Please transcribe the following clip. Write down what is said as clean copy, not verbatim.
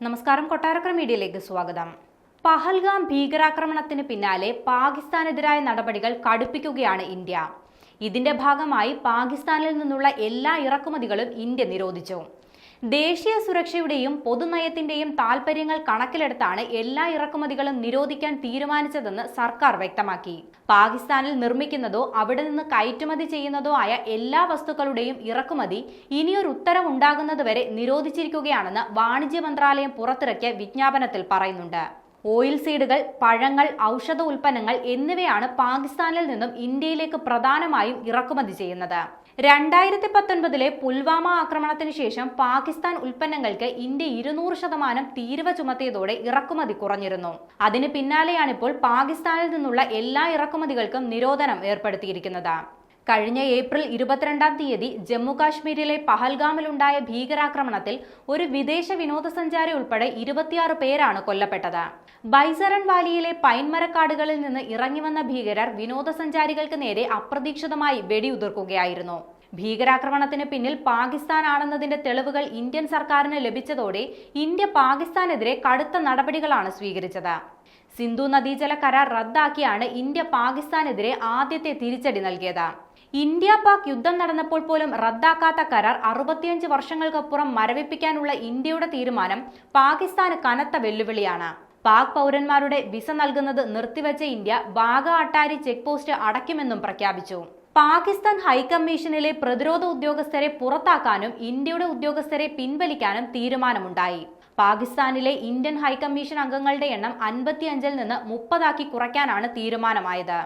നമസ്കാരം, കൊട്ടാരക്കര മീഡിയയിലേക്ക് സ്വാഗതം. പഹൽഗാം ഭീകരാക്രമണത്തിന് പിന്നാലെ പാകിസ്ഥാനെതിരായ നടപടികൾ കടുപ്പിക്കുകയാണ് ഇന്ത്യ. ഇതിന്റെ ഭാഗമായി പാകിസ്ഥാനിൽ നിന്നുള്ള എല്ലാ ഇറക്കുമതികളും ഇന്ത്യ നിരോധിച്ചു. ദേശീയ സുരക്ഷയുടെയും പൊതുനയത്തിന്റെയും താൽപര്യങ്ങൾ കണക്കിലെടുത്താണ് എല്ലാ ഇറക്കുമതികളും നിരോധിക്കാൻ തീരുമാനിച്ചതെന്ന് സർക്കാർ വ്യക്തമാക്കി. പാകിസ്ഥാനിൽ നിർമ്മിക്കുന്നതോ അവിടെ നിന്ന് കയറ്റുമതി ചെയ്യുന്നതോ ആയ എല്ലാ വസ്തുക്കളുടെയും ഇറക്കുമതി ഇനിയൊരു ഉത്തരവുണ്ടാകുന്നതുവരെ നിരോധിച്ചിരിക്കുകയാണെന്ന് വാണിജ്യ മന്ത്രാലയം പുറത്തിറക്കിയ വിജ്ഞാപനത്തിൽ പറയുന്നുണ്ട്. ഓയിൽ സീഡുകൾ, പഴങ്ങൾ, ഔഷധ ഉൽപ്പന്നങ്ങൾ എന്നിവയാണ് പാകിസ്ഥാനിൽ നിന്നും ഇന്ത്യയിലേക്ക് പ്രധാനമായും ഇറക്കുമതി ചെയ്യുന്നത്. 2019 പുൽവാമ ആക്രമണത്തിന് ശേഷം പാകിസ്ഥാൻ ഉൽപ്പന്നങ്ങൾക്ക് ഇന്ത്യ 200% തീരുവ ചുമത്തിയതോടെ ഇറക്കുമതി കുറഞ്ഞിരുന്നു. അതിന് പിന്നാലെയാണിപ്പോൾ പാകിസ്ഥാനിൽ നിന്നുള്ള എല്ലാ ഇറക്കുമതികൾക്കും നിരോധനം ഏർപ്പെടുത്തിയിരിക്കുന്നത്. കഴിഞ്ഞ ഏപ്രിൽ 22 ജമ്മു കാശ്മീരിലെ പഹൽഗാമിലുണ്ടായ ഭീകരാക്രമണത്തിൽ ഒരു വിദേശ വിനോദസഞ്ചാരി ഉൾപ്പെടെ 26 പേരാണ് കൊല്ലപ്പെട്ടത്. ബൈസറൺ വാലിയിലെ പൈൻമരക്കാടുകളിൽ നിന്ന് ഇറങ്ങിവന്ന ഭീകരർ വിനോദസഞ്ചാരികൾക്ക് നേരെ അപ്രതീക്ഷിതമായി വെടിയുതിർക്കുകയായിരുന്നു. ഭീകരാക്രമണത്തിന് പിന്നിൽ പാകിസ്ഥാൻ ആണെന്നതിന്റെ തെളിവുകൾ ഇന്ത്യൻ സർക്കാരിന് ലഭിച്ചതോടെ ഇന്ത്യ പാകിസ്ഥാനെതിരെ കടുത്ത നടപടികളാണ് സ്വീകരിച്ചത്. സിന്ധു നദീജല കരാർ റദ്ദാക്കിയാണ് ഇന്ത്യ പാകിസ്ഥാനെതിരെ ആദ്യത്തെ തിരിച്ചടി നൽകിയത്. ഇന്ത്യ പാക് യുദ്ധം നടന്നപ്പോൾ പോലും റദ്ദാക്കാത്ത കരാർ 65 വർഷങ്ങൾക്കപ്പുറം മരവിപ്പിക്കാനുള്ള ഇന്ത്യയുടെ തീരുമാനം പാകിസ്ഥാന് കനത്ത വെല്ലുവിളിയാണ്. പാക് പൗരന്മാരുടെ വിസ നൽകുന്നത് നിർത്തിവെച്ച India Wagah Attari check post അടയ്ക്കുമെന്നും പ്രഖ്യാപിച്ചു. പാകിസ്ഥാൻ ഹൈക്കമ്മീഷനിലെ പ്രതിരോധ ഉദ്യോഗസ്ഥരെ പുറത്താക്കാനും ഇന്ത്യയുടെ ഉദ്യോഗസ്ഥരെ പിൻവലിക്കാനും തീരുമാനമുണ്ടായി. പാകിസ്ഥാനിലെ ഇന്ത്യൻ ഹൈക്കമ്മീഷൻ അംഗങ്ങളുടെ എണ്ണം 55-ൽ നിന്ന് 30 കുറയ്ക്കാനാണ് തീരുമാനമായത്.